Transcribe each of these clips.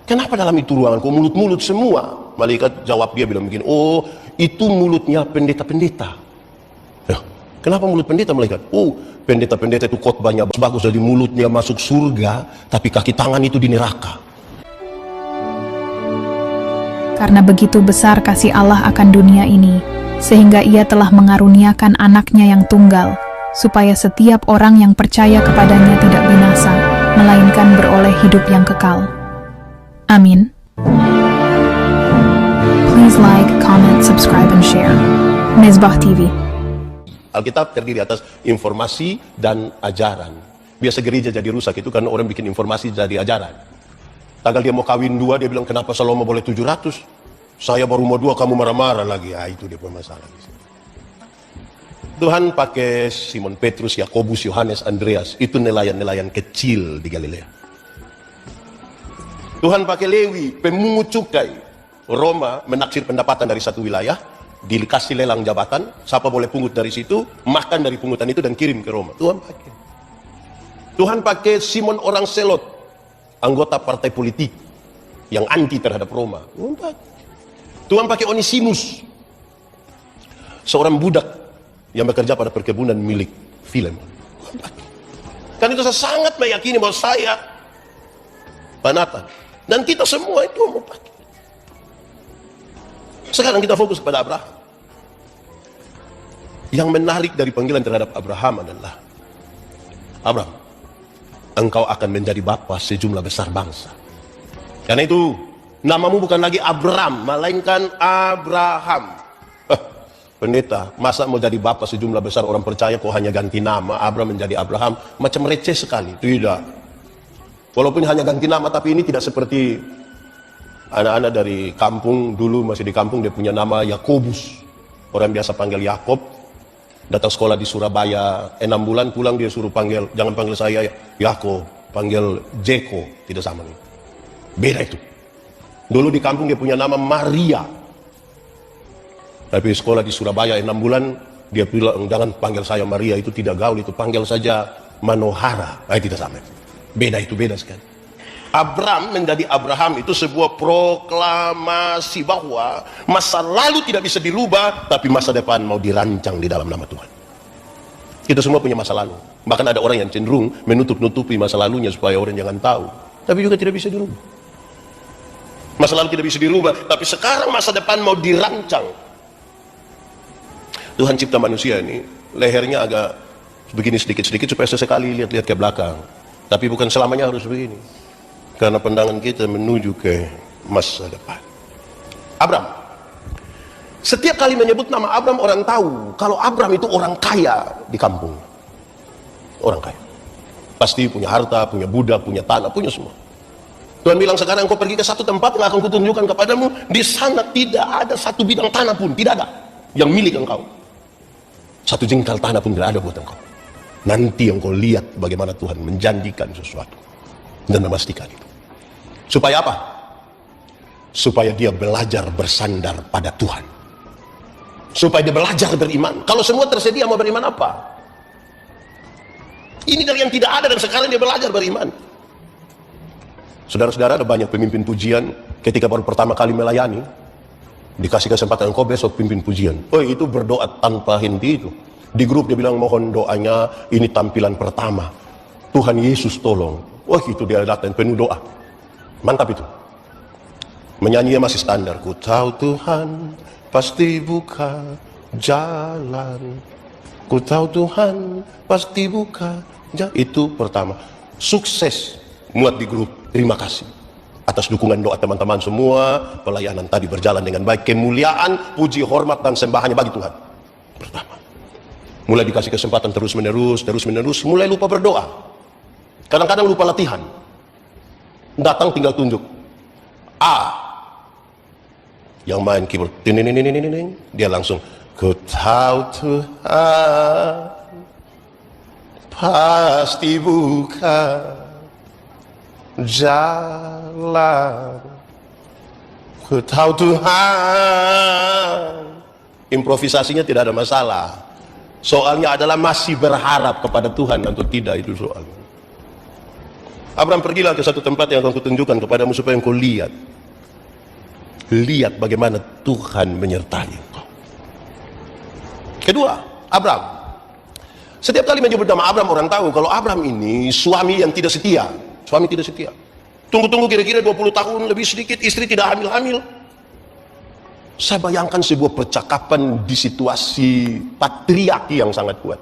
Kenapa dalam itu ruangan kok mulut-mulut semua? Malaikat jawab, dia bilang begini, oh itu mulutnya pendeta-pendeta. Ya, kenapa mulut pendeta malaikat? Oh, pendeta-pendeta itu khotbahnya bagus, jadi mulutnya masuk surga, tapi kaki tangan itu di neraka. Karena begitu besar kasih Allah akan dunia ini, sehingga ia telah mengaruniakan anaknya yang tunggal, supaya setiap orang yang percaya kepadanya tidak binasa, melainkan beroleh hidup yang kekal. Amin. Please like, comment, subscribe, and share. Mezbah TV. Alkitab terdiri atas informasi dan ajaran. Biasa gereja jadi rusak itu karena orang bikin informasi jadi ajaran. Tanggal dia mau kawin 2, dia bilang kenapa Salomo boleh 700? Saya baru mau 2, kamu marah-marah lagi. Itu dia masalah. Tuhan pakai Simon Petrus, Yakobus, Yohanes, Andreas. Itu nelayan-nelayan kecil di Galilea. Tuhan pakai Lewi, pemungut cukai. Roma menaksir pendapatan dari satu wilayah, dikasih lelang jabatan, siapa boleh pungut dari situ, makan dari pungutan itu dan kirim ke Roma. Tuhan pakai Simon orang Selot, anggota partai politik yang anti terhadap Roma. Tuhan pakai Onesimus, seorang budak yang bekerja pada perkebunan milik Filemon. Kan itu saya sangat meyakini bahwa saya Panatan dan kita semua itu mau pakai. Sekarang kita fokus kepada Abraham. Yang menarik dari panggilan terhadap Abraham adalah, Abraham, engkau akan menjadi bapa sejumlah besar bangsa. Karena itu namamu bukan lagi Abram, melainkan Abraham. Pendeta, masa mau jadi bapa sejumlah besar orang percaya kok hanya ganti nama Abraham menjadi Abraham? Macam receh sekali. Tidak. Walaupun hanya ganti nama, tapi ini tidak seperti anak-anak dari kampung. Dulu masih di kampung, dia punya nama Yakobus. Orang biasa panggil Yakob. Datang sekolah di Surabaya 6 bulan, pulang dia suruh panggil, jangan panggil saya Yakob, panggil Jeko. Tidak sama nih. Beda itu. Dulu di kampung dia punya nama Maria. Tapi sekolah di Surabaya 6 bulan, dia bilang jangan panggil saya Maria, itu tidak gaul, itu panggil saja Manohara. Tidak sama. Beda itu, beda sekali. Abram menjadi Abraham itu sebuah proklamasi bahwa masa lalu tidak bisa dirubah, tapi masa depan mau dirancang di dalam nama Tuhan. Kita semua punya masa lalu. Bahkan ada orang yang cenderung menutup-nutupi masa lalunya supaya orang jangan tahu. Tapi juga tidak bisa dirubah. Masa lalu tidak bisa dirubah, tapi sekarang masa depan mau dirancang. Tuhan cipta manusia ini, lehernya agak begini sedikit-sedikit supaya sesekali lihat-lihat ke belakang. Tapi bukan selamanya harus begini. Karena pandangan kita menuju ke masa depan. Abram. Setiap kali menyebut nama Abram, orang tahu kalau Abram itu orang kaya di kampung. Orang kaya. Pasti punya harta, punya budak, punya tanah, punya semua. Tuhan bilang sekarang kau pergi ke satu tempat yang akan kutunjukkan kepadamu. Di sana tidak ada satu bidang tanah pun, tidak ada yang milik engkau. Satu jengkal tanah pun tidak ada buat engkau. Nanti engkau lihat bagaimana Tuhan menjanjikan sesuatu dan memastikan itu. Supaya apa? Supaya dia belajar bersandar pada Tuhan. Supaya dia belajar beriman. Kalau semua tersedia, mau beriman apa? Ini dari yang tidak ada dan sekarang dia belajar beriman. Saudara-saudara, ada banyak pemimpin pujian ketika baru pertama kali melayani, dikasih kesempatan engkau besok pimpin pujian. Oh, itu berdoa tanpa henti itu. Di grup dia bilang mohon doanya, ini tampilan pertama. Tuhan Yesus tolong. Wah, itu dia datang penuh doa. Mantap itu. Menyanyinya masih standar. Ku tahu Tuhan pasti buka jalan. Ku tahu Tuhan pasti buka jalan. Itu pertama. Sukses muat di grup. Terima kasih atas dukungan doa teman-teman semua. Pelayanan tadi berjalan dengan baik. Kemuliaan, puji, hormat dan sembahannya bagi Tuhan. Pertama. Mulai dikasih kesempatan terus menerus, mulai lupa berdoa. Kadang-kadang lupa latihan. Datang tinggal tunjuk. Yang main keyboard, dia langsung, ku tahu Tuhan pasti buka jalan. Ku tahu Tuhan. Improvisasinya tidak ada masalah. Soalnya adalah masih berharap kepada Tuhan atau tidak, itu soalnya. Abraham, pergilah ke satu tempat yang akan kutunjukkan kepadamu supaya engkau lihat. Lihat bagaimana Tuhan menyertai engkau. Kedua, Abraham. Setiap kali menyebut nama Abraham, orang tahu kalau Abraham ini suami yang tidak setia. Suami tidak setia. Tunggu-tunggu kira-kira 20 tahun lebih sedikit, istri tidak hamil-hamil. Saya bayangkan sebuah percakapan di situasi patriarki yang sangat kuat.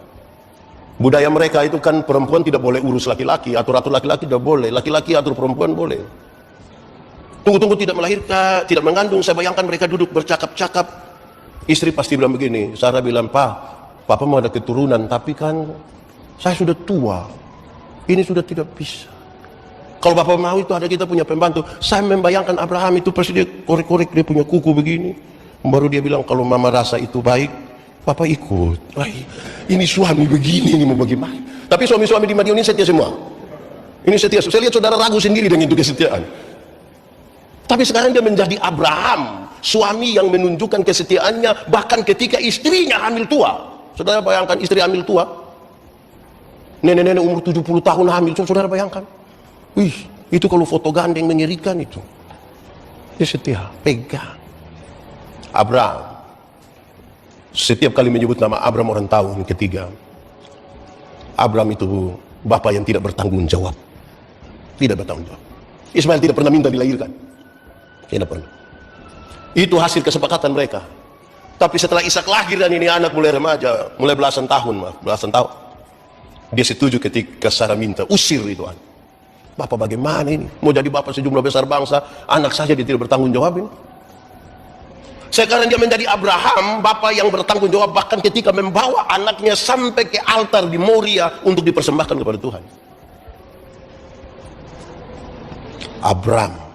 Budaya mereka itu kan perempuan tidak boleh urus laki-laki, atur-atur laki-laki tidak boleh, laki-laki atur perempuan boleh. Tunggu-tunggu tidak melahirkan, tidak mengandung. Saya bayangkan mereka duduk bercakap-cakap. Istri pasti bilang begini, Sarah bilang, Papa mau ada keturunan, tapi kan saya sudah tua, ini sudah tidak bisa. Kalau Bapak mau itu ada kita punya pembantu. Saya membayangkan Abraham itu pasti dia korek-korek dia punya kuku begini. Baru dia bilang kalau mama rasa itu baik, Papa ikut. Wah, ini suami begini, ini mau bagaimana? Tapi suami-suami di Madiun ini setia semua. Ini setia. Saya lihat saudara ragu sendiri dengan itu kesetiaan. Tapi sekarang dia menjadi Abraham, suami yang menunjukkan kesetiaannya bahkan ketika istrinya hamil tua. Saudara bayangkan istri hamil tua. Nenek-nenek umur 70 tahun hamil, saudara bayangkan. Wih, itu kalau foto gandeng mengerikan itu. Dia setia, pegang. Abraham. Setiap kali menyebut nama Abraham, orang tahu. Yang ketiga, Abraham itu bapak yang tidak bertanggung jawab. Tidak bertanggung jawab. Ismail tidak pernah minta dilahirkan. Tidak pernah. Itu hasil kesepakatan mereka. Tapi setelah Ishak lahir dan ini anak mulai remaja, mulai belasan tahun, dia setuju ketika Sarah minta usir itu anak. Bapak bagaimana ini? Mau jadi bapak sejumlah besar bangsa, anak saja dia tidak bertanggung jawab ini. Sekarang dia menjadi Abraham, bapak yang bertanggung jawab bahkan ketika membawa anaknya sampai ke altar di Moria untuk dipersembahkan kepada Tuhan. Abraham.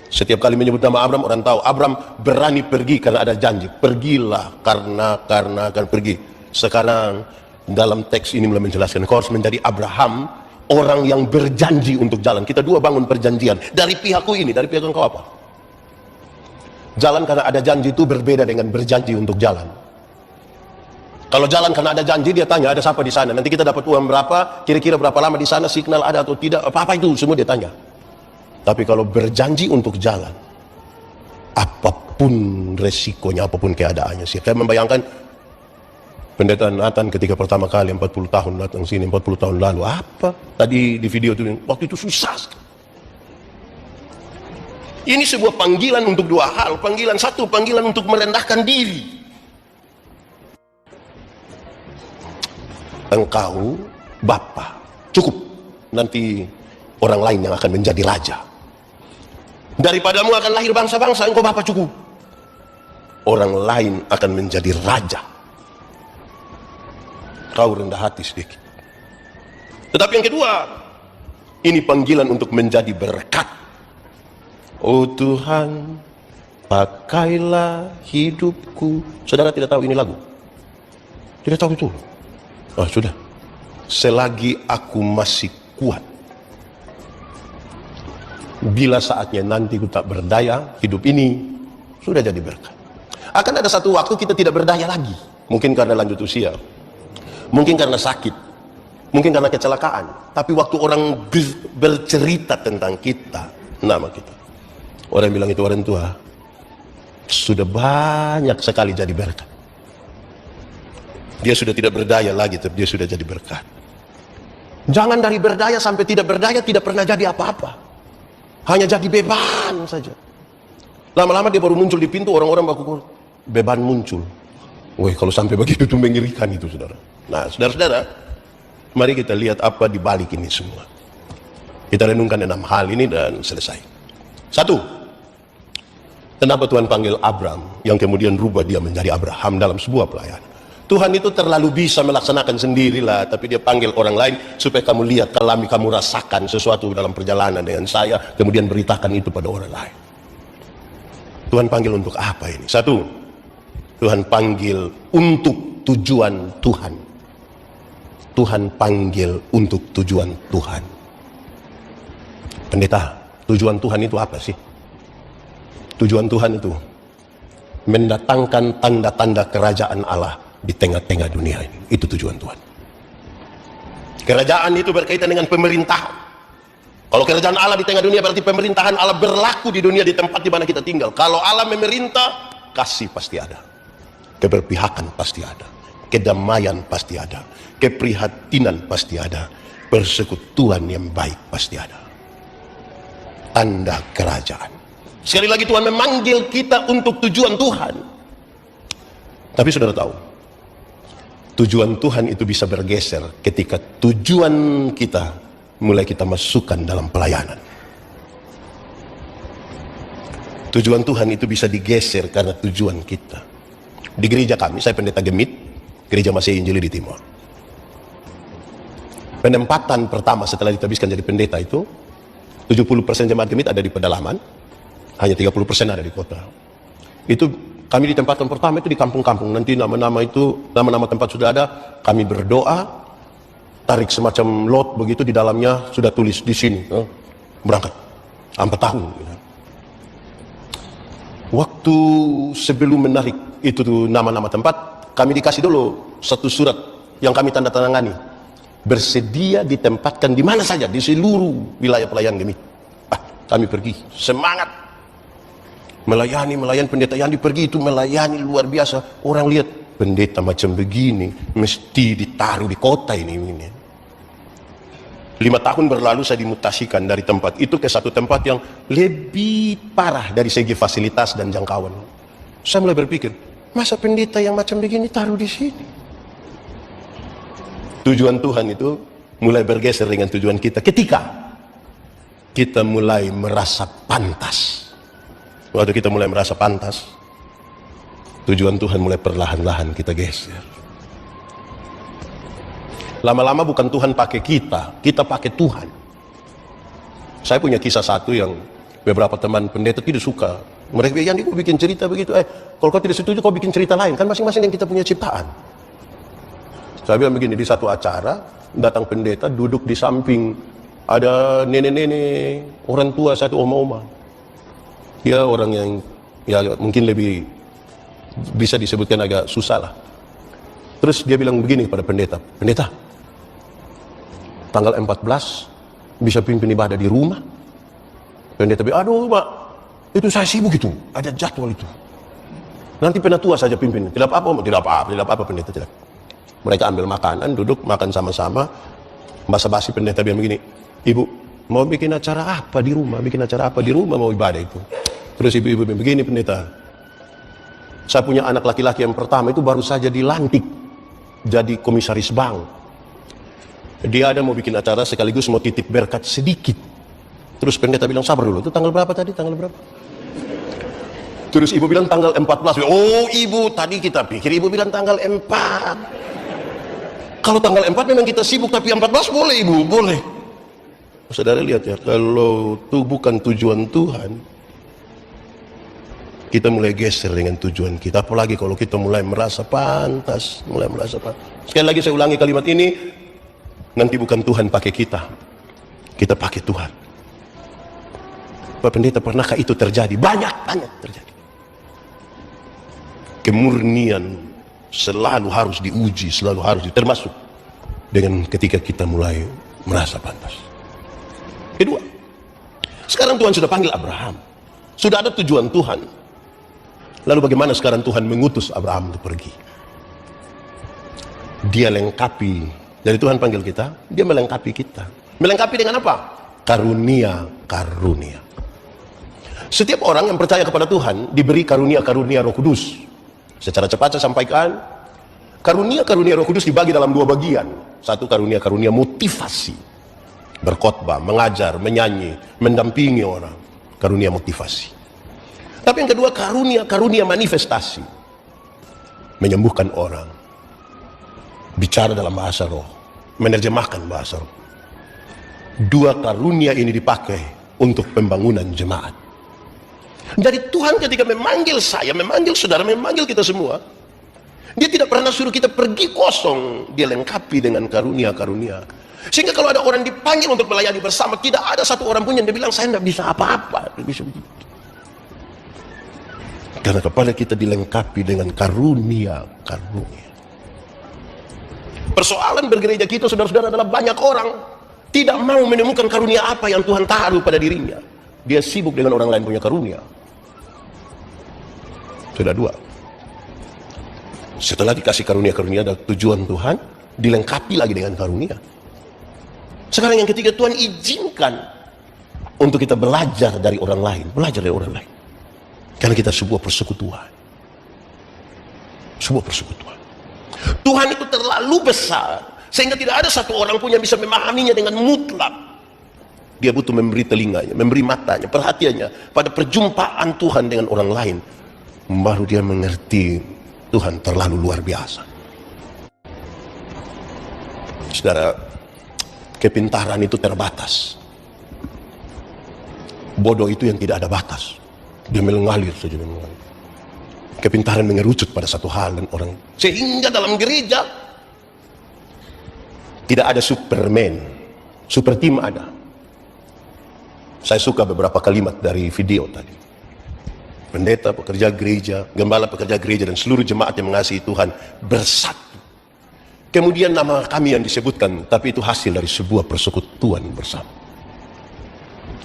Setiap kali menyebut nama Abraham, orang tahu Abraham berani pergi karena ada janji. Pergilah karena akan pergi. Sekarang dalam teks ini mulai menjelaskan kau harus menjadi Abraham, orang yang berjanji untuk jalan. Kita dua bangun perjanjian. Dari pihakku ini, dari pihak engkau apa? Jalan karena ada janji itu berbeda dengan berjanji untuk jalan. Kalau jalan karena ada janji, dia tanya ada siapa di sana. Nanti kita dapat uang berapa, kira-kira berapa lama di sana, signal ada atau tidak, apa-apa itu semua dia tanya. Tapi kalau berjanji untuk jalan, apapun resikonya, apapun keadaannya. Saya membayangkan Pendeta Nathan ketika pertama kali 40 tahun datang sini, 40 tahun lalu, apa? Tadi di video itu, waktu itu susah sekali. Ini sebuah panggilan untuk dua hal. Panggilan satu, panggilan untuk merendahkan diri. Engkau Bapa, cukup. Nanti orang lain yang akan menjadi raja. Daripadamu akan lahir bangsa-bangsa, engkau Bapa cukup. Orang lain akan menjadi raja. Kau rendah hati sedikit. Tetapi yang kedua, ini panggilan untuk menjadi berkat. Oh Tuhan, pakailah hidupku. Saudara tidak tahu ini lagu? Tidak tahu itu? Oh sudah. Selagi aku masih kuat, bila saatnya nanti ku tak berdaya, hidup ini sudah jadi berkat. Akan ada satu waktu kita tidak berdaya lagi. Mungkin karena lanjut usia, mungkin karena sakit, mungkin karena kecelakaan. Tapi waktu orang bercerita tentang kita, nama kita, orang bilang itu orang tua sudah banyak sekali jadi berkat. Dia sudah tidak berdaya lagi, tapi dia sudah jadi berkat. Jangan dari berdaya sampai tidak berdaya, tidak pernah jadi apa-apa. Hanya jadi beban saja. Lama-lama dia baru muncul di pintu, orang-orang baku beban muncul. Wih, kalau sampai begitu itu mengerikan itu, saudara. Nah, saudara-saudara, mari kita lihat apa di balik ini semua. Kita renungkan 6 hal ini dan selesai. 1. Kenapa Tuhan panggil Abraham yang kemudian rubah dia menjadi Abraham dalam sebuah pelayanan? Tuhan itu terlalu bisa melaksanakan sendirilah, tapi dia panggil orang lain supaya kamu lihat, kamu rasakan sesuatu dalam perjalanan dengan saya, kemudian beritakan itu pada orang lain. Tuhan panggil untuk apa ini? 1. Tuhan panggil untuk tujuan Tuhan. Tuhan panggil untuk tujuan Tuhan. Pendeta, tujuan Tuhan itu apa sih? Tujuan Tuhan itu mendatangkan tanda-tanda kerajaan Allah di tengah-tengah dunia ini. Itu tujuan Tuhan. Kerajaan itu berkaitan dengan pemerintahan. Kalau kerajaan Allah di tengah dunia berarti pemerintahan Allah berlaku di dunia di tempat di mana kita tinggal. Kalau Allah memerintah, kasih pasti ada, keberpihakan pasti ada, kedamaian pasti ada, keprihatinan pasti ada, persekutuan yang baik pasti ada. Tanda kerajaan. Sekali lagi Tuhan memanggil kita untuk tujuan Tuhan. Tapi saudara tahu, tujuan Tuhan itu bisa bergeser ketika tujuan kita mulai kita masukkan dalam pelayanan. Tujuan Tuhan itu bisa digeser karena tujuan kita. Di gereja kami, saya pendeta Gemit, gereja Masih Injili di Timur. Penempatan pertama setelah ditabiskan jadi pendeta itu, 70% jemaat Gemit ada di pedalaman, hanya 30% ada di kota. Itu kami ditempatkan pertama itu di kampung-kampung. Nanti nama-nama tempat sudah ada. Kami berdoa, tarik semacam lot begitu, di dalamnya sudah tulis di sini, berangkat 4 tahun. Waktu sebelum menarik itu nama-nama tempat, kami dikasih dulu satu surat yang kami tanda tangani, bersedia ditempatkan di mana saja di seluruh wilayah pelayanan Gemit. Kami pergi semangat melayani pendeta yang pergi itu melayani luar biasa. Orang lihat pendeta macam begini mesti ditaruh di kota ini. 5 tahun berlalu saya dimutasikan dari tempat itu ke satu tempat yang lebih parah dari segi fasilitas dan jangkauan. Saya mulai berpikir, masa pendeta yang macam begini taruh di sini? Tujuan Tuhan itu mulai bergeser dengan tujuan kita ketika kita mulai merasa pantas. Waktu kita mulai merasa pantas, tujuan Tuhan mulai perlahan-lahan kita geser. Lama-lama bukan Tuhan pakai kita pakai Tuhan. Saya punya kisah satu yang beberapa teman pendeta tidak suka. Mereka bilang, "Yandi, kau bikin cerita begitu. Kalau kau tidak setuju, kau bikin cerita lain. Kan masing-masing yang kita punya ciptaan." Saya bilang begini, di satu acara, datang pendeta, duduk di samping ada nenek-nenek, orang tua, satu oma-oma. Dia orang yang ya mungkin lebih bisa disebutkan agak susah lah. Terus dia bilang begini kepada pendeta, "Pendeta, tanggal 14 bisa pimpin ibadah di rumah?" Pendeta bilang, "Aduh Pak, itu saya sibuk itu, ada jadwal itu. Nanti penatua saja pimpin." Tidak apa-apa pendeta, tidak. Mereka ambil makanan, duduk makan sama-sama. Basa-basi pendeta bilang begini, "Ibu, mau bikin acara apa di rumah? Bikin acara apa di rumah mau ibadah itu?" Terus ibu-ibu bilang begini, "Pendeta, saya punya anak laki-laki yang pertama itu baru saja dilantik jadi komisaris bank. Dia ada mau bikin acara sekaligus mau titip berkat sedikit." Terus pendeta bilang, "Sabar dulu, itu tanggal berapa tadi? Tanggal berapa?" Terus ibu bilang tanggal 14. "Oh ibu, tadi kita pikir ibu bilang tanggal 4. Kalau tanggal 4 memang kita sibuk, tapi 14 boleh ibu, boleh." Saudara lihat ya, kalau itu bukan tujuan Tuhan, kita mulai geser dengan tujuan kita. Apalagi kalau kita mulai merasa pantas, Sekali lagi saya ulangi kalimat ini, nanti bukan Tuhan pakai kita pakai Tuhan. Pak Pendeta, pernahkah itu terjadi? Banyak terjadi. Kemurnian selalu harus diuji, termasuk dengan ketika kita mulai merasa pantas. Kedua, sekarang Tuhan sudah panggil Abraham, sudah ada tujuan Tuhan. Lalu bagaimana sekarang Tuhan mengutus Abraham untuk pergi? Dia lengkapi. Dari Tuhan panggil kita, dia melengkapi kita. Melengkapi dengan apa? Karunia. Setiap orang yang percaya kepada Tuhan diberi karunia-karunia Roh Kudus. Secara cepat saya sampaikan, karunia-karunia Roh Kudus dibagi dalam 2 bagian. Satu, karunia-karunia motivasi, berkhotbah, mengajar, menyanyi, mendampingi orang, karunia motivasi. Tapi yang kedua, karunia manifestasi, menyembuhkan orang, bicara dalam bahasa roh, menerjemahkan bahasa roh. 2 karunia ini dipakai untuk pembangunan jemaat. Jadi Tuhan ketika memanggil saya, memanggil saudara, memanggil kita semua, Dia tidak pernah suruh kita pergi kosong. Dia lengkapi dengan karunia-karunia. Sehingga kalau ada orang dipanggil untuk melayani bersama, tidak ada satu orang pun yang dia bilang, "Saya tidak bisa apa-apa." Bisa begitu. Karena kepada kita dilengkapi dengan karunia. Persoalan bergereja kita, saudara-saudara, adalah banyak orang tidak mau menemukan karunia apa yang Tuhan taruh pada dirinya. Dia sibuk dengan orang lain punya karunia. Sudah dua. Setelah dikasih karunia-karunia dan tujuan Tuhan, dilengkapi lagi dengan karunia. Sekarang yang ketiga, Tuhan izinkan untuk kita belajar dari orang lain. Belajar dari orang lain. Karena kita sebuah persekutuan. Sebuah persekutuan. Tuhan itu terlalu besar, sehingga tidak ada satu orang pun yang bisa memahaminya dengan mutlak. Dia butuh memberi telinganya, memberi matanya, perhatiannya pada perjumpaan Tuhan dengan orang lain. Baru dia mengerti Tuhan terlalu luar biasa. Saudara, kepintaran itu terbatas. Bodoh itu yang tidak ada batas. Dia mengalir saja, mengalir. Kepintaran mengerucut pada satu hal dan orang. Sehingga dalam gereja tidak ada Superman. Super team ada. Saya suka beberapa kalimat dari video tadi. Pendeta, pekerja gereja, gembala pekerja gereja, dan seluruh jemaat yang mengasihi Tuhan bersatu. Kemudian nama kami yang disebutkan, tapi itu hasil dari sebuah persekutuan bersama.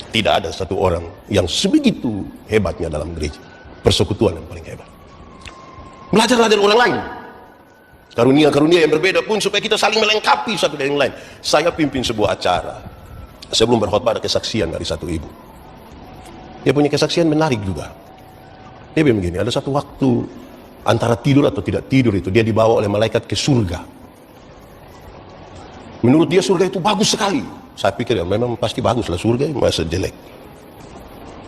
Tidak ada satu orang yang sebegitu hebatnya dalam gereja. Persekutuan yang paling hebat. Belajarlah dari orang lain. Karunia-karunia yang berbeda pun supaya kita saling melengkapi satu dengan yang lain. Saya pimpin sebuah acara. Sebelum berkhotbah ada kesaksian dari satu ibu. Dia punya kesaksian menarik juga. Dia bilang begini, ada satu waktu antara tidur atau tidak tidur itu, dia dibawa oleh malaikat ke surga. Menurut dia surga itu bagus sekali. Saya pikir ya memang pasti bagus lah surga, masa jelek.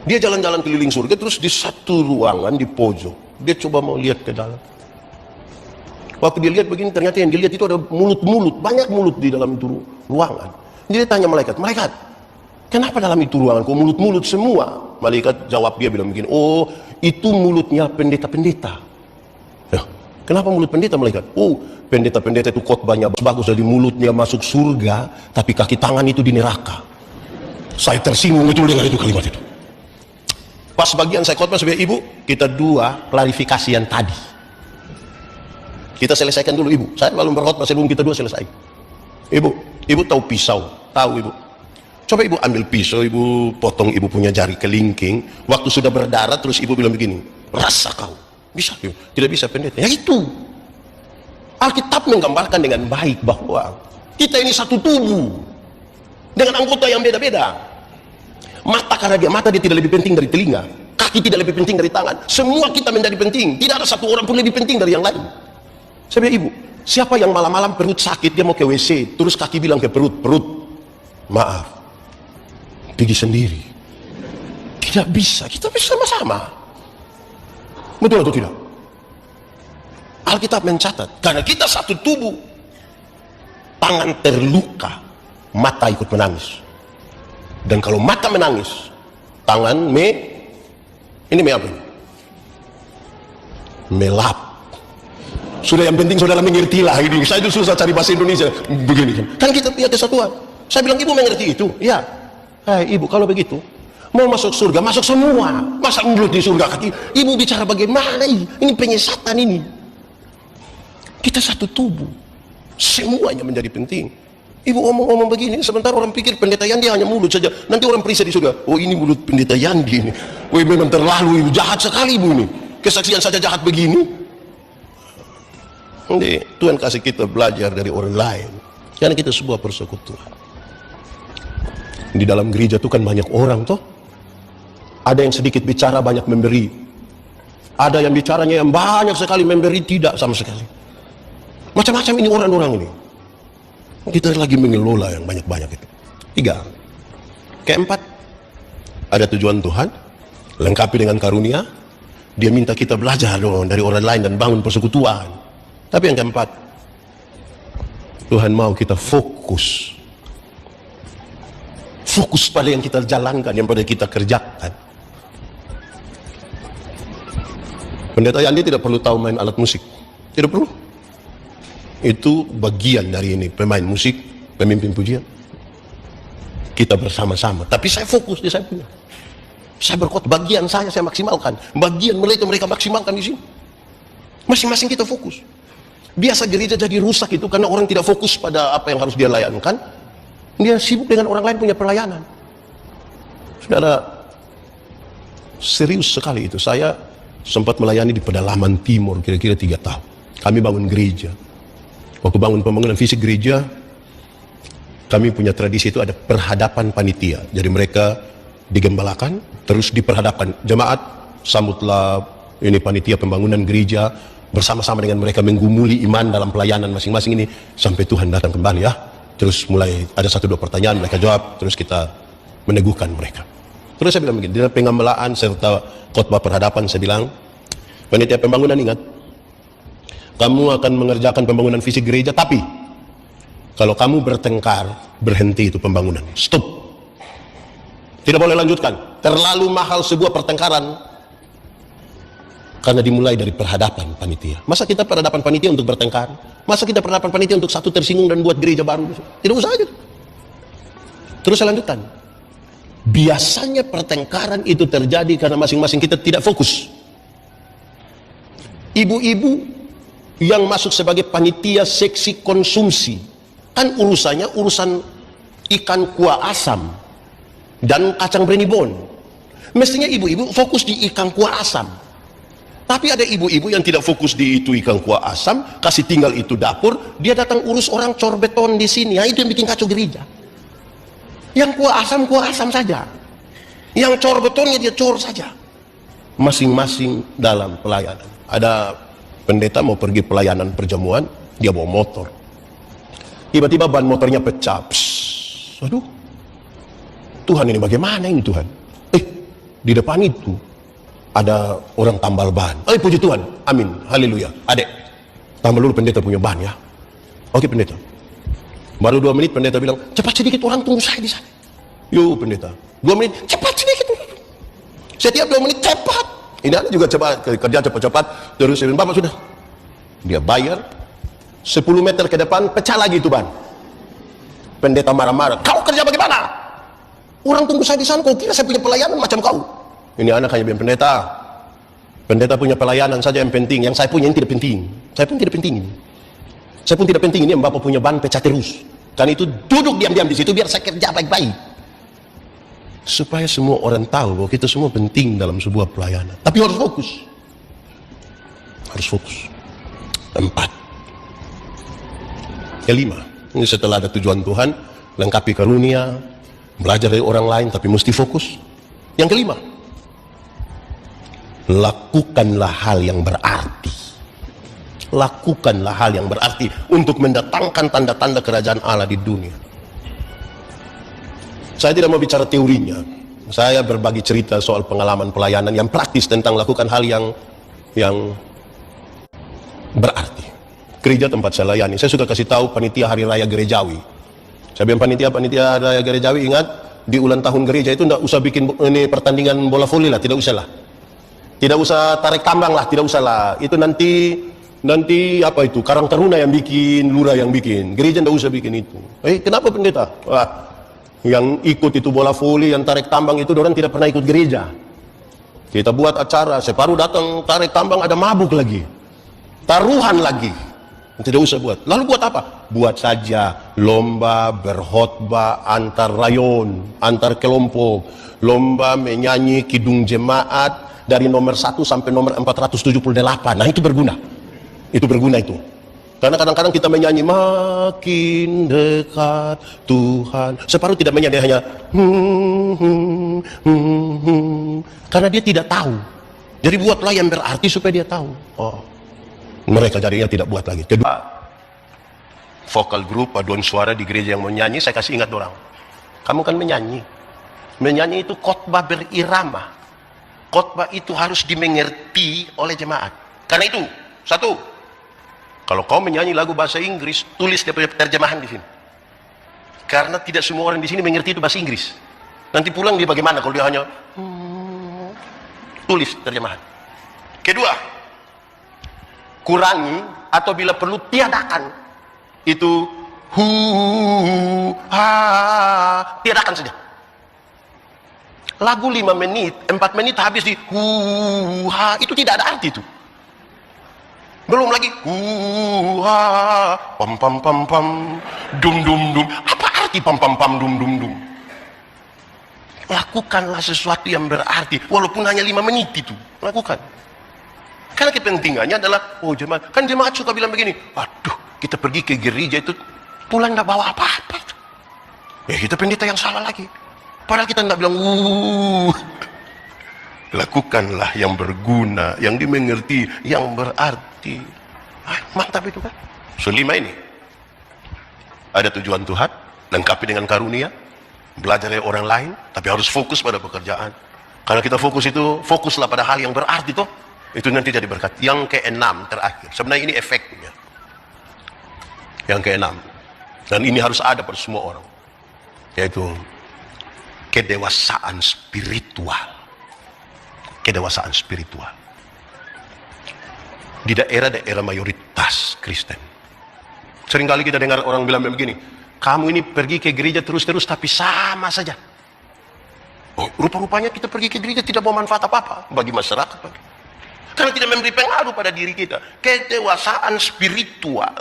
Dia jalan-jalan keliling surga, terus di satu ruangan di pojok, dia coba mau lihat ke dalam. Waktu dia lihat begini, ternyata yang dilihat itu ada mulut-mulut, banyak mulut di dalam itu ruangan. Dia tanya malaikat, malaikat, kenapa dalam itu ruangan kok mulut-mulut semua? Malaikat jawab, dia bilang begini, oh itu mulutnya pendeta-pendeta. Ya, kenapa mulut pendeta, malaikat? Oh, pendeta-pendeta itu khotbahnya bagus, dari mulutnya masuk surga, tapi kaki tangan itu di neraka. Saya tersinggung itu dengar itu kalimat itu. Pas bagian saya khotbah sebagai ibu, kita dua klarifikasi yang tadi. Kita selesaikan dulu ibu. Saya belum berkhotbah sebelum kita dua selesai. Ibu tahu pisau? Tahu ibu? Coba ibu ambil pisau, ibu potong ibu punya jari kelingking. Waktu sudah berdarah, terus ibu bilang begini, rasa kau. Bisa? Tidak bisa pendeta. Ya itu. Alkitab menggambarkan dengan baik bahwa kita ini satu tubuh dengan anggota yang beda-beda. Mata, karena dia tidak lebih penting dari telinga. Kaki tidak lebih penting dari tangan. Semua kita menjadi penting. Tidak ada satu orang pun lebih penting dari yang lain. Saya bilang, ibu, siapa yang malam-malam perut sakit, dia mau ke WC, terus kaki bilang ke perut, maaf, pergi sendiri. Tidak bisa, kita bisa sama-sama. Betul atau tidak? Alkitab mencatat, karena kita satu tubuh. Tangan terluka, mata ikut menangis. Dan kalau mata menangis, tangan ini apa ini? Melap. Sudah, yang penting saudara mengerti lah ini. Saya itu susah cari bahasa Indonesia begini kan kita punya kesatuan. Saya bilang, ibu mengerti itu? Ya. Hai ibu, kalau begitu mau masuk surga, masuk semua. Masa mulut di surga kaki? Ibu bicara bagaimana ini penyesatan ini. Kita satu tubuh, semuanya menjadi penting. Ibu ngomong begini, sebentar orang pikir pendeta Yandi hanya mulut saja. Nanti orang periksa di surga, oh ini mulut pendeta Yandi ini. Oh memang terlalu ibu, jahat sekali ibu ini. Kesaksian saja jahat begini. Jadi Tuhan kasih kita belajar dari orang lain. Karena kita sebuah persekutuan. Di dalam gereja itu kan banyak orang toh. Ada yang sedikit bicara banyak memberi. Ada yang bicaranya yang banyak sekali memberi tidak sama sekali. Macam-macam ini orang-orang ini. Kita lagi mengelola yang banyak-banyak itu. 3. Keempat, ada tujuan Tuhan, lengkapi dengan karunia. Dia minta kita belajar dong dari orang lain dan bangun persekutuan. Tapi yang keempat, Tuhan mau kita fokus. Fokus pada yang kita jalankan, yang pada kita kerjakan. Pendeta Yandi tidak perlu tahu main alat musik. Tidak perlu. Itu bagian dari ini, pemain musik, pemimpin pujian. Kita bersama-sama. Tapi saya fokus di saya punya. Saya berkhotbah, bagian saya maksimalkan. Bagian mereka maksimalkan di sini. Masing-masing kita fokus. Biasa gereja jadi rusak itu karena orang tidak fokus pada apa yang harus dia layankan. Dia sibuk dengan orang lain punya pelayanan. Saudara, serius sekali itu. Saya sempat melayani di pedalaman timur kira-kira 3 tahun. Kami bangun gereja. Waktu bangun pembangunan fisik gereja, kami punya tradisi itu ada perhadapan panitia. Jadi mereka digembalakan, terus diperhadapkan. Jemaat, sambutlah ini panitia pembangunan gereja, bersama-sama dengan mereka menggumuli iman dalam pelayanan masing-masing ini, sampai Tuhan datang kembali ya. Terus mulai ada 1-2 pertanyaan, mereka jawab, terus kita meneguhkan mereka. Terus saya bilang begini, dalam pengembalaan serta khotbah perhadapan, saya bilang, panitia pembangunan ingat, kamu akan mengerjakan pembangunan fisik gereja, tapi kalau kamu bertengkar, berhenti itu pembangunan. Stop. Tidak boleh lanjutkan. Terlalu mahal sebuah pertengkaran. Karena dimulai dari perhadapan panitia. Masa kita perhadapan panitia untuk bertengkar? Masa kita perhadapan panitia untuk satu tersinggung dan buat gereja baru? Tidak usah aja. Terus saya lanjutkan. Biasanya pertengkaran itu terjadi karena masing-masing kita tidak fokus. Ibu-ibu yang masuk sebagai panitia seksi konsumsi, kan urusannya urusan ikan kuah asam dan kacang brenibon. Mestinya ibu-ibu fokus di ikan kuah asam. Tapi ada ibu-ibu yang tidak fokus di itu ikan kuah asam, kasih tinggal itu dapur, dia datang urus orang cor beton di sini. Itu yang bikin kacau gereja. Yang kuah asam saja. Yang cor betonnya dia cor saja. Masing-masing dalam pelayanan. Ada pendeta mau pergi pelayanan perjamuan, dia bawa motor. Tiba-tiba ban motornya pecah. Aduh, Tuhan ini bagaimana ini Tuhan? Di depan itu ada orang tambal ban. Puji Tuhan, amin, haleluya. Adek, tambal dulu pendeta punya ban ya. Oke pendeta. Baru 2 menit pendeta bilang, cepat sedikit orang tunggu saya di sana. Yuk pendeta, 2 menit, cepat sedikit. Setiap 2 menit, cepat. Ini ada juga cepat, kerja cepat-cepat. Terus Bapak sudah. Dia bayar, 10 meter ke depan, pecah lagi itu ban. Pendeta marah-marah, kau kerja bagaimana? Orang tunggu saya di sana, kau kira saya punya pelayanan macam kau? Ini anak hanya bilang pendeta. Pendeta punya pelayanan saja yang penting. Yang saya punya ini tidak penting. Saya pun tidak penting ini. Saya pun tidak penting ini yang Bapak punya ban pecah terus. Karena itu duduk diam-diam di situ biar saya kerja baik-baik. Supaya semua orang tahu bahwa kita semua penting dalam sebuah pelayanan. Tapi harus fokus. Harus fokus. 4. Kelima, ini setelah ada tujuan Tuhan, lengkapi karunia, belajar dari orang lain tapi mesti fokus. Yang kelima, lakukanlah hal yang berarti. Lakukanlah hal yang berarti untuk mendatangkan tanda-tanda kerajaan Allah di dunia. Saya tidak mau bicara teorinya. Saya berbagi cerita soal pengalaman pelayanan yang praktis tentang lakukan hal yang berarti. Gereja tempat saya layani, saya suka kasih tahu panitia hari raya gerejawi. Saya bilang panitia hari raya gerejawi, ingat di ulang tahun gereja itu tidak usah bikin ini pertandingan bola voli lah, tidak usah lah. Tidak usah tarik tambang lah, tidak usah lah. Itu nanti apa itu? Karang Taruna yang bikin, lurah yang bikin. Gereja tidak usah bikin itu. Kenapa pendeta? Wah, yang ikut itu bola voli, yang tarik tambang itu orang tidak pernah ikut gereja. Kita buat acara, separuh datang tarik tambang ada mabuk lagi. Taruhan lagi. Tidak usah buat. Lalu buat apa? Buat saja lomba berkhotbah antar rayon, antar kelompok, lomba menyanyi kidung jemaat dari nomor 1 sampai nomor 478. Nah itu berguna. Itu berguna itu. Karena kadang-kadang kita menyanyi makin dekat Tuhan. Separuh tidak menyanyi, hanya karena dia tidak tahu. Jadi buatlah yang berarti supaya dia tahu. Oh, mereka jadinya tidak buat lagi. Kedua, vokal grup paduan suara di gereja yang mau nyanyi, saya kasih ingat orang. Kamu kan menyanyi. Menyanyi itu khotbah berirama. Khotbah itu harus dimengerti oleh jemaat. Karena itu, 1, kalau kau menyanyi lagu bahasa Inggris, tulis dia punya terjemahan di sini. Karena tidak semua orang di sini mengerti itu bahasa Inggris. Nanti pulang dia bagaimana kalau dia hanya tulis terjemahan. Kedua, kurangi atau bila perlu tiadakan itu tiadakan saja. Lagu 5 menit, 4 menit habis di itu tidak ada arti itu. Belum lagi pam pam pam pam dum dum dum. Apa arti berarti, pam pam pam dum dum dum. Lakukanlah sesuatu yang berarti, walaupun hanya 5 menit itu. Lakukan. Karena kepentingannya adalah, oh jemaat, kan jemaat suka bilang begini, aduh, kita pergi ke gereja itu pulang nggak bawa apa-apa. Ya kita pendeta yang salah lagi. Padahal kita nggak bilang, lakukanlah yang berguna, yang dimengerti, yang berarti. Mantap itu kan. So 5 ini. Ada tujuan Tuhan, lengkapi dengan karunia, belajar dari orang lain, tapi harus fokus pada pekerjaan. Karena kita fokus itu, fokuslah pada hal yang berarti toh. Itu nanti jadi berkat. Yang ke-6 terakhir. Sebenarnya ini efeknya. Yang ke-6. Dan ini harus ada pada semua orang. Yaitu kedewasaan spiritual. Kedewasaan spiritual. Di daerah-daerah mayoritas Kristen. Seringkali kita dengar orang bilang begini, kamu ini pergi ke gereja terus-terus tapi sama saja. Oh, rupa-rupanya kita pergi ke gereja tidak bawa manfaat apa-apa bagi masyarakat. Karena tidak memberi pengaruh pada diri kita. Kedewasaan spiritual.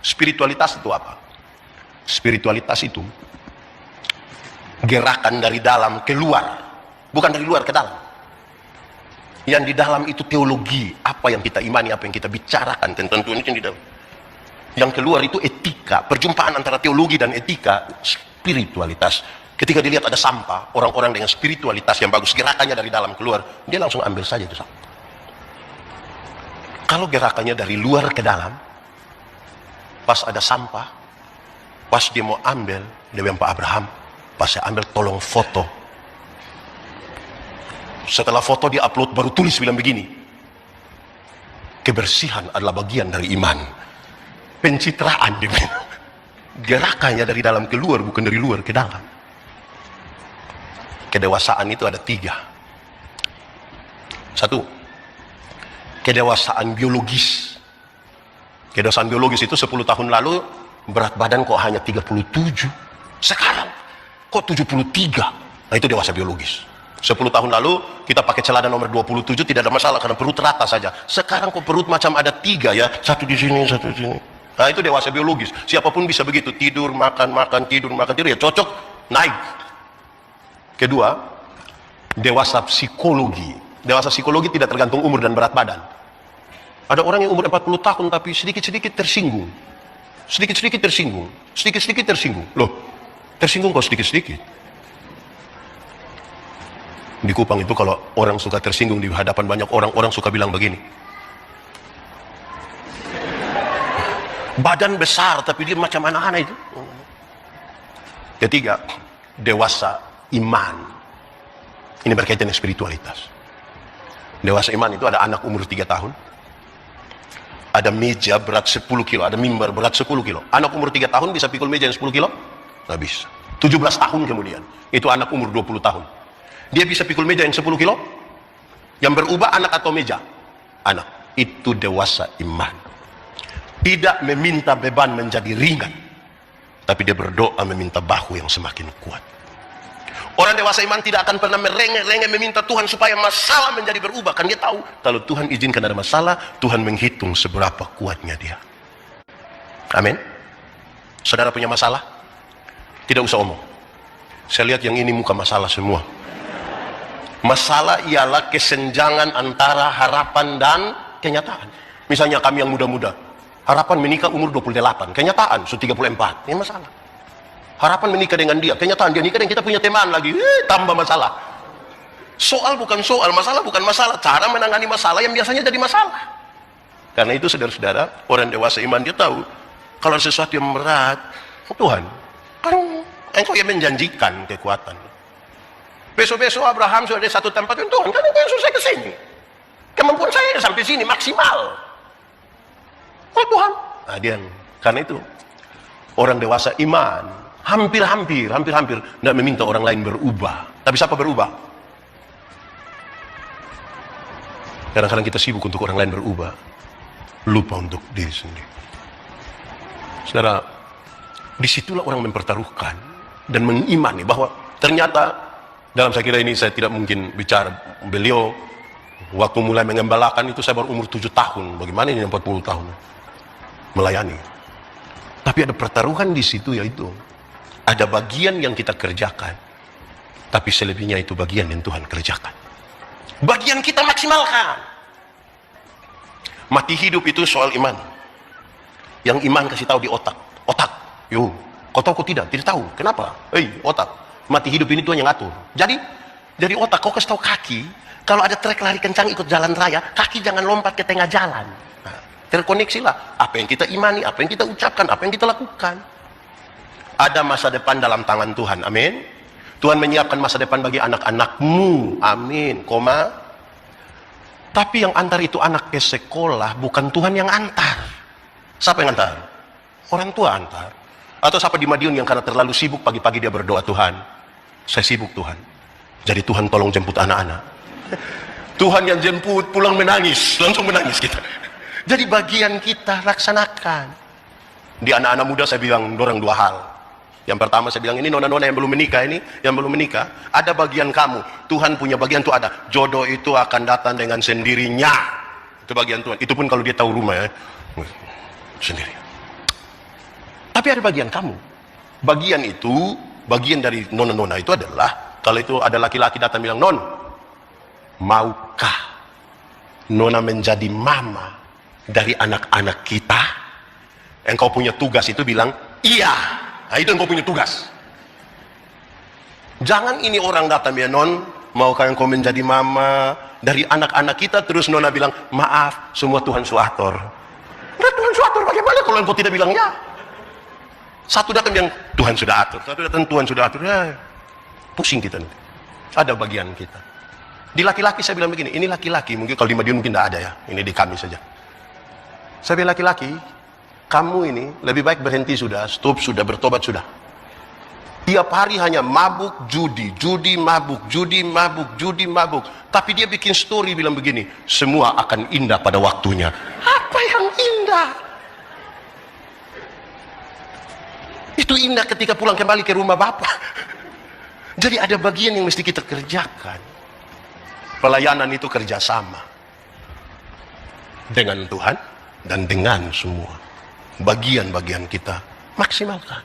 Spiritualitas itu apa? Spiritualitas itu gerakan dari dalam keluar, bukan dari luar ke dalam. Yang di dalam itu teologi, apa yang kita imani, apa yang kita bicarakan tentang Tuhan itu yang di dalam. Yang keluar itu etika, perjumpaan antara teologi dan etika, spiritualitas. Ketika dilihat ada sampah, orang-orang dengan spiritualitas yang bagus, gerakannya dari dalam keluar, dia langsung ambil saja itu sampah. Kalau gerakannya dari luar ke dalam, pas ada sampah, pas dia mau ambil, dia bilang Pak Abraham, pas saya ambil tolong foto. Setelah foto dia upload baru tulis bilang begini, kebersihan adalah bagian dari iman. Pencitraan dia bilang. Gerakannya dari dalam keluar, bukan dari luar ke dalam. Kedewasaan itu ada 3. 1, kedewasaan biologis. Kedewasaan biologis itu 10 tahun lalu berat badan kok hanya 37. Sekarang kok 73. Nah itu dewasa biologis. 10 tahun lalu kita pakai celana nomor 27 tidak ada masalah karena perut rata saja. Sekarang kok perut macam ada 3 ya, satu di sini, satu di sini. Nah itu dewasa biologis. Siapapun bisa begitu, tidur, makan, tidur, ya cocok, naik. Kedua, dewasa psikologi. Dewasa psikologi tidak tergantung umur dan berat badan. Ada orang yang umur 40 tahun tapi sedikit-sedikit tersinggung. Sedikit-sedikit tersinggung. Sedikit-sedikit tersinggung. Loh, tersinggung kok sedikit-sedikit? Di Kupang itu kalau orang suka tersinggung di hadapan banyak orang, orang suka bilang begini. Badan besar tapi dia macam anak-anak itu. Ketiga, dewasa iman. Ini berkaitan dengan spiritualitas. Dewasa iman itu ada anak umur 3 tahun. Ada meja berat 10 kilo, ada mimbar berat 10 kilo. Anak umur 3 tahun bisa pikul meja yang 10 kilo? Nggak bisa. 17 tahun kemudian, itu anak umur 20 tahun. Dia bisa pikul meja yang 10 kilo? Yang berubah anak atau meja? Anak. Itu dewasa iman. Tidak meminta beban menjadi ringan, tapi dia berdoa meminta bahu yang semakin kuat. Orang dewasa iman tidak akan pernah merengek-rengek meminta Tuhan supaya masalah menjadi berubah. Kan dia tahu, kalau Tuhan izinkan ada masalah, Tuhan menghitung seberapa kuatnya dia. Amin. Saudara punya masalah? Tidak usah omong. Saya lihat yang ini muka masalah semua. Masalah ialah kesenjangan antara harapan dan kenyataan. Misalnya kami yang muda-muda, harapan menikah umur 28, kenyataan sudah 34, ini masalah. Harapan menikah dengan dia, kenyataan dia nikah dan kita punya teman lagi, tambah masalah. Soal bukan soal, masalah bukan masalah, cara menangani masalah yang biasanya jadi masalah. Karena itu saudara-saudara, orang dewasa iman dia tahu, kalau ada sesuatu yang berat, Tuhan, kan engkau yang menjanjikan kekuatan. Besok-besok Abraham sudah ada satu tempat, Tuhan, kan engkau yang suruh saya ke sini. Kemampuan saya sampai sini maksimal. Oh Tuhan. Nah, karena itu orang dewasa iman hampir tidak meminta orang lain berubah. Tapi siapa berubah? Kadang-kadang kita sibuk untuk orang lain berubah, lupa untuk diri sendiri. Saudara, disitulah orang mempertaruhkan dan mengimani bahwa ternyata dalam saya kira ini saya tidak mungkin bicara beliau waktu mulai mengembalakan itu saya baru umur 7 tahun. Bagaimana ini 40 tahun melayani? Tapi ada pertaruhan di situ, yaitu Ada bagian yang kita kerjakan, tapi selebihnya itu bagian yang Tuhan kerjakan. Bagian kita maksimalkan. Mati hidup itu soal iman. Yang iman kasih tahu di otak. Otak, yo, kau tahu kau tidak? Tidak tahu. Kenapa? Otak. Mati hidup ini Tuhan yang atur. Jadi dari otak kau kasih tahu kaki, kalau ada trek lari kencang ikut jalan raya, kaki jangan lompat ke tengah jalan. Nah, terkoneksilah. Apa yang kita imani, apa yang kita ucapkan, apa yang kita lakukan. Ada masa depan dalam tangan Tuhan. Amin. Tuhan menyiapkan masa depan bagi anak-anakmu. Amin. Koma. Tapi yang antar itu anak ke sekolah, bukan Tuhan yang antar. Siapa yang antar? Orang tua antar. Atau siapa di Madiun yang karena terlalu sibuk pagi-pagi dia berdoa, Tuhan, saya sibuk Tuhan. Jadi Tuhan tolong jemput anak-anak. Tuhan yang jemput pulang menangis, langsung menangis kita. Jadi bagian kita laksanakan. Di anak-anak muda saya bilang dorang dua hal. Yang pertama saya bilang, ini nona-nona yang belum menikah ini, yang belum menikah, ada bagian kamu. Tuhan punya bagian tuh ada. Jodoh itu akan datang dengan sendirinya. Itu bagian Tuhan. Itu pun kalau dia tahu rumah ya. Sendiri. Tapi ada bagian kamu. Bagian itu, bagian dari nona-nona itu adalah, kalau itu ada laki-laki datang bilang, non, maukah nona menjadi mama dari anak-anak kita? Engkau punya tugas itu bilang, iya. Nah, itu engkau punya tugas. Jangan ini orang datang ya, non, maukah engkau menjadi mama dari anak-anak kita? Terus nona bilang, maaf, semua Tuhan suator. Nah, Tuhan suator bagaimana kalau engkau tidak bilang ya? Satu datang yang Tuhan sudah atur, satu datang Tuhan sudah atur, ya pusing kita nanti. Ada bagian kita. Di laki-laki saya bilang begini, ini laki-laki, mungkin kalau di Madiun mungkin tidak ada ya, ini di kami saja. Saya bilang laki-laki, kamu ini lebih baik berhenti sudah, stop sudah, bertobat sudah. Tiap hari hanya mabuk, judi, judi, mabuk, judi, mabuk, judi, mabuk. Tapi dia bikin story bilang begini, semua akan indah pada waktunya. Apa yang indah? Itu indah ketika pulang kembali ke rumah Bapak. Jadi ada bagian yang mesti kita kerjakan. Pelayanan itu kerjasama dengan Tuhan dan dengan semua. Bagian-bagian kita maksimalkan.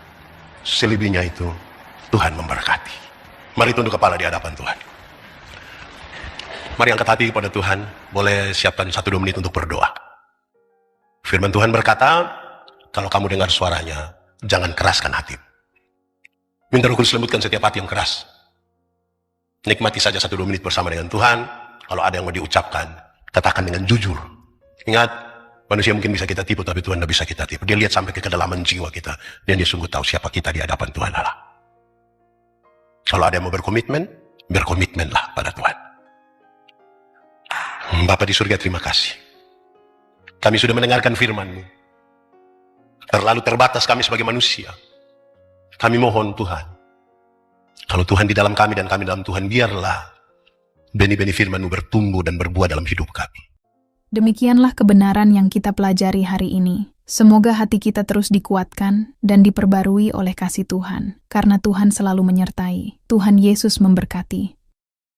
Selebihnya itu Tuhan memberkati. Mari tunduk kepala di hadapan Tuhan. Mari angkat hati kepada Tuhan. Boleh siapkan 1-2 menit untuk berdoa. Firman Tuhan berkata, kalau kamu dengar suaranya, jangan keraskan hati. Minta Roh Kudus lembutkan setiap hati yang keras. Nikmati saja 1-2 menit bersama dengan Tuhan. Kalau ada yang mau diucapkan, katakan dengan jujur. Ingat, manusia mungkin bisa kita tipu, tapi Tuhan tidak bisa kita tipu. Dia lihat sampai ke kedalaman jiwa kita. Dan dia sungguh tahu siapa kita di hadapan Tuhan Allah. Kalau ada yang mau berkomitmen, berkomitmenlah pada Tuhan. Bapa di surga, terima kasih. Kami sudah mendengarkan firman-Mu. Terlalu terbatas kami sebagai manusia. Kami mohon Tuhan, kalau Tuhan di dalam kami dan kami dalam Tuhan, biarlah benih-benih firman-Mu bertumbuh dan berbuah dalam hidup kami. Demikianlah kebenaran yang kita pelajari hari ini. Semoga hati kita terus dikuatkan dan diperbarui oleh kasih Tuhan, karena Tuhan selalu menyertai. Tuhan Yesus memberkati.